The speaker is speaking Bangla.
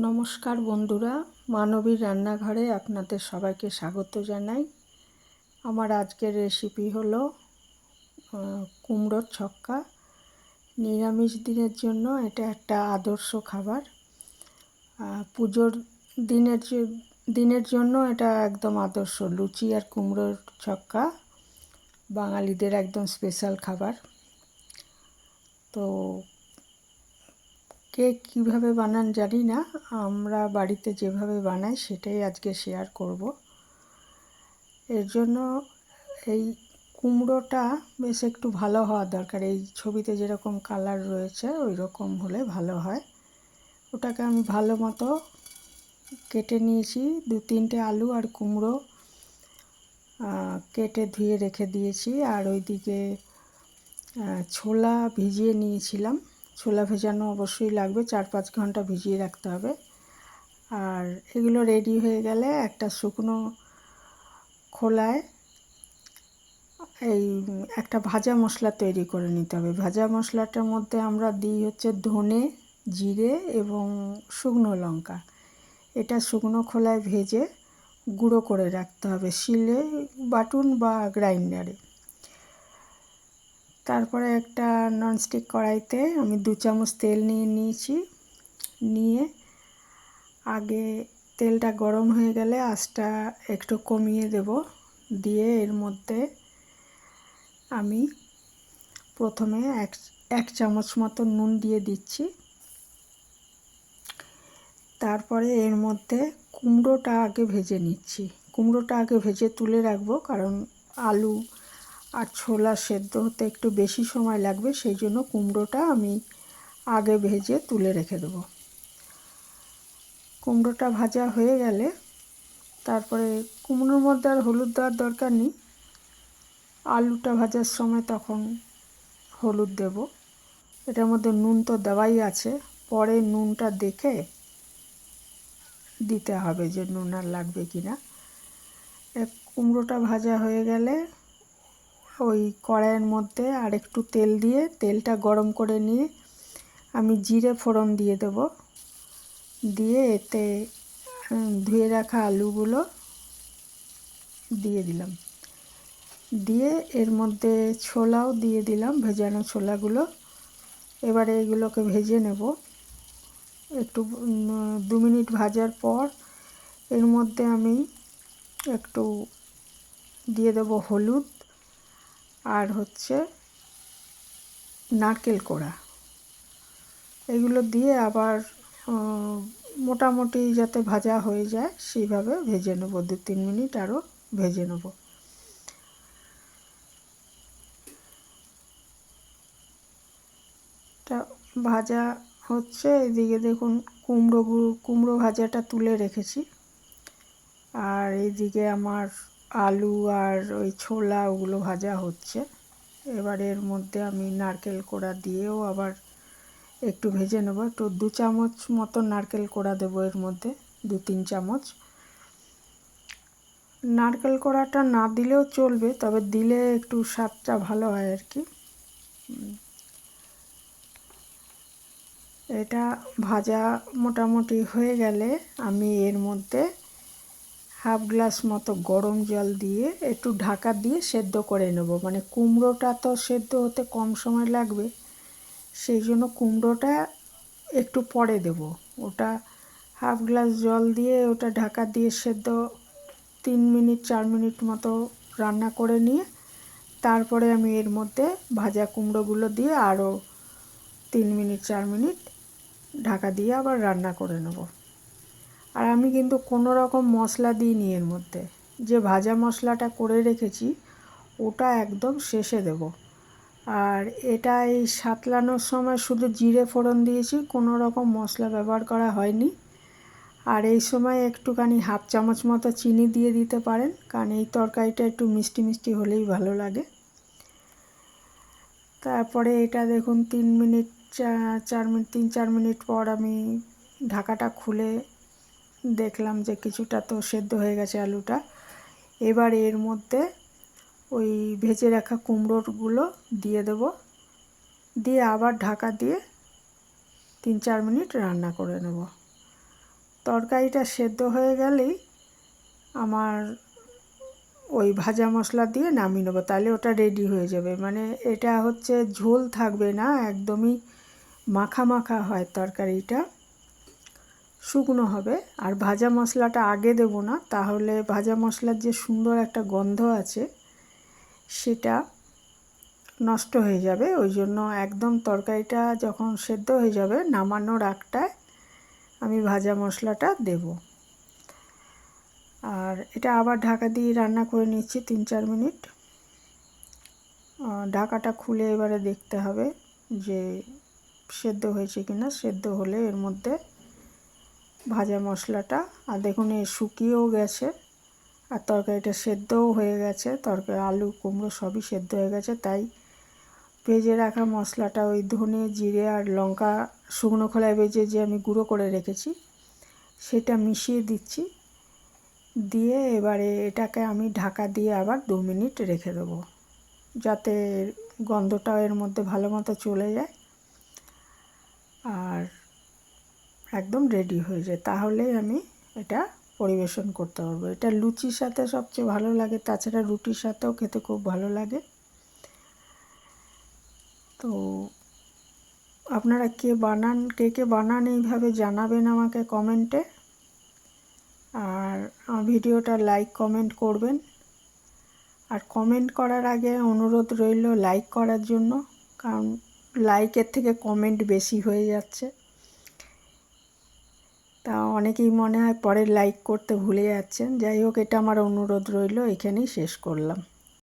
নমস্কার বন্ধুরা, মানবীর রান্নাঘরে আপনাদের সবাইকে স্বাগত জানাই। আমার আজকের রেসিপি হলো কুমড়োর ছক্কা। নিরামিষ দিনের জন্য এটা একটা আদর্শ খাবার। পুজোর দিনের জন্য এটা একদম আদর্শ। লুচি আর কুমড়োর ছক্কা বাঙালিদের একদম স্পেশাল খাবার। তো কে কীভাবে বানান জানি না, আমরা বাড়িতে যেভাবে বানাই সেটাই আজকে শেয়ার করব। এর জন্য এই কুমড়োটা বেশ একটু ভালো হওয়া দরকার। এই ছবিতে যেরকম কালার রয়েছে ওই রকম হলে ভালো হয়। ওটাকে আমি ভালো মতো কেটে নিয়েছি। 2-3টে আলু আর কুমড়ো কেটে ধুয়ে রেখে দিয়েছি। আর ওইদিকে ছোলা ভিজিয়ে নিয়েছিলাম। ছোলা ভেজানো অবশ্যই লাগবে, 4-5 ঘন্টা ভিজিয়ে রাখতে হবে। আর এগুলো রেডি হয়ে গেলে একটা শুকনো খোলায় এই একটা ভাজা মশলা তৈরি করে নিতে হবে। ভাজা মশলাটার মধ্যে আমরা দিই হচ্ছে ধনে, জিরে এবং শুকনো লঙ্কা। এটা শুকনো খোলায় ভেজে গুঁড়ো করে রাখতে হবে, শিলে বাটুন বা গ্রাইন্ডারে। তারপরে একটা ননস্টিক কড়াইতে আমি 2 চামচ তেল নিয়েছি। নিয়ে আগে তেলটা গরম হয়ে গেলে আঁচটা একটু কমিয়ে দেব। দিয়ে এর মধ্যে আমি প্রথমে এক চামচ মতো নুন দিয়ে দিচ্ছি। তারপরে এর মধ্যে কুমড়োটা আগে ভেজে নিচ্ছি। কুমড়োটা আগে ভেজে তুলে রাখবো, কারণ আলু আর ছোলা সেদ্ধ হতে একটু বেশি সময় লাগবে, সেই জন্য কুমড়োটা আমি আগে ভেজে তুলে রেখে দেবো। কুমড়োটা ভাজা হয়ে গেলে তারপরে কুমড়োর মধ্যে আর হলুদ দেওয়ার দরকার নেই। আলুটা ভাজার সময় তখন হলুদ দেব। এটার মধ্যে নুন তো দেওয়াই আছে, পরে নুনটা দেখে দিতে হবে যে নুন আর লাগবে কি না। কুমড়োটা ভাজা হয়ে গেলে ওই কড়াইয়ের মধ্যে আর একটু তেল দিয়ে তেলটা গরম করে নিয়ে আমি জিরে ফোড়ন দিয়ে দেব। দিয়ে এতে ধুয়ে রাখা আলুগুলো দিয়ে দিলাম। দিয়ে এর মধ্যে ছোলাও দিয়ে দিলাম, ভেজানো ছোলাগুলো। এবারে এগুলোকে ভেজে নেব। একটু 2 মিনিট ভাজার পর এর মধ্যে আমি একটু দিয়ে দেব হলুদ আর হচ্ছে নারকেল কোড়া। এগুলো দিয়ে আবার মোটামুটি যাতে ভাজা হয়ে যায় সেইভাবে ভেজে নেব। 2-3 মিনিট আরও ভেজে নেব। এটা ভাজা হচ্ছে। এদিকে দেখুন কুমড়ো ভাজাটা তুলে রেখেছি। আর এইদিকে আমার আলু আর ওই ছোলা ওগুলো ভাজা হচ্ছে। এবার এর মধ্যে আমি নারকেল কোড়া দিয়েও আবার একটু ভেজে নেব। একটু 2 চামচ মতো নারকেল কোড়া দেবো এর মধ্যে, 2-3 চামচ। নারকেল কোড়াটা না দিলেও চলবে, তবে দিলে একটু স্বাদটা ভালো হয় আর কি। এটা ভাজা মোটামুটি হয়ে গেলে আমি এর মধ্যে হাফ গ্লাস মতো গরম জল দিয়ে একটু ঢাকা দিয়ে সেদ্ধ করে নেব। মানে কুমড়োটা তো সেদ্ধ হতে কম সময় লাগবে, সেই জন্য কুমড়োটা একটু পরে দেব। ওটা হাফ গ্লাস জল দিয়ে ওটা ঢাকা দিয়ে সেদ্ধ 3-4 মিনিট মতো রান্না করে নিয়ে তারপরে আমি এর মধ্যে ভাজা কুমড়োগুলো দিয়ে আরও 3-4 মিনিট ঢাকা দিয়ে আবার রান্না করে নেব। আর আমি কিন্তু কোনো রকম মশলা দিইনি এর মধ্যে। যে ভাজা মশলাটা করে রেখেছি ওটা একদম শেষে দেব। আর এটা এই সাতলানোর সময় শুধু জিরে ফোড়ন দিয়েছি, কোনো রকম মশলা ব্যবহার করা হয়নি। আর এই সময় একটুখানি হাফ চামচ মতো চিনি দিয়ে দিতে পারেন, কারণ এই তরকারিটা একটু মিষ্টি মিষ্টি হলেই ভালো লাগে। তারপরে এটা দেখুন 3-4 মিনিট পর আমি ঢাকাটা খুলে দেখলাম যে কিছুটা তো সেদ্ধ হয়ে গেছে আলুটা। এবার এর মধ্যে ওই ভেজে রাখা কুমড়োগুলো দিয়ে দেব। দিয়ে আবার ঢাকা দিয়ে 3-4 মিনিট রান্না করে নেব। তরকারিটা সেদ্ধ হয়ে গেলেই আমার ওই ভাজা মশলা দিয়ে নামিয়ে নেবো, তাহলে ওটা রেডি হয়ে যাবে। মানে এটা হচ্ছে ঝোল থাকবে না, একদমই মাখা মাখা হয় তরকারিটা, শুকনো হবে। আর ভাজা মশলাটা আগে দেবো না, তাহলে ভাজা মশলার যে সুন্দর একটা গন্ধ আছে সেটা নষ্ট হয়ে যাবে। ওই জন্য একদম তরকারিটা যখন সেদ্ধ হয়ে যাবে নামানোর আগটায় আমি ভাজা মশলাটা দেব। আর এটা আবার ঢাকা দিয়ে রান্না করে নিচ্ছি 3-4 মিনিট। ঢাকাটা খুলে এবারে দেখতে হবে যে সেদ্ধ হয়েছে কিনা। সেদ্ধ হলে এর মধ্যে ভাজা মশলাটা, আর দেখুন এ শুকিয়েও গেছে আর তরকারিটা সেদ্ধও হয়ে গেছে, তরকারি আলু কুমড়ো সবই সেদ্ধ হয়ে গেছে। তাই ভেজে রাখা মশলাটা, ওই ধনে জিরে আর লঙ্কা শুকনো খোলায় ভেজে যে আমি গুঁড়ো করে রেখেছি সেটা মিশিয়ে দিচ্ছি। দিয়ে এবারে এটাকে আমি ঢাকা দিয়ে আবার 2 মিনিট রেখে দেবো, যাতে গন্ধটাও এর মধ্যে ভালো মতো চলে যায় আর একদম রেডি হয়ে যায়। তাহলেই আমি এটা পরিবেশন করতে পারবো। এটা লুচির সাথে সবচেয়ে ভালো লাগে, তাছাড়া রুটির সাথেও খেতে খুব ভালো লাগে। তো আপনারা কে কে বানান এইভাবে জানাবেন আমাকে কমেন্টে। আর ভিডিওটা লাইক কমেন্ট করবেন। আর কমেন্ট করার আগে অনুরোধ রইল লাইক করার জন্য, কারণ লাইকের থেকে কমেন্ট বেশি হয়ে যাচ্ছে। তা অনেকেই মনে হয় পরে লাইক করতে ভুলে যাচ্ছেন। যাই হোক, এটা আমার অনুরোধ রইল, এখানেই শেষ করলাম।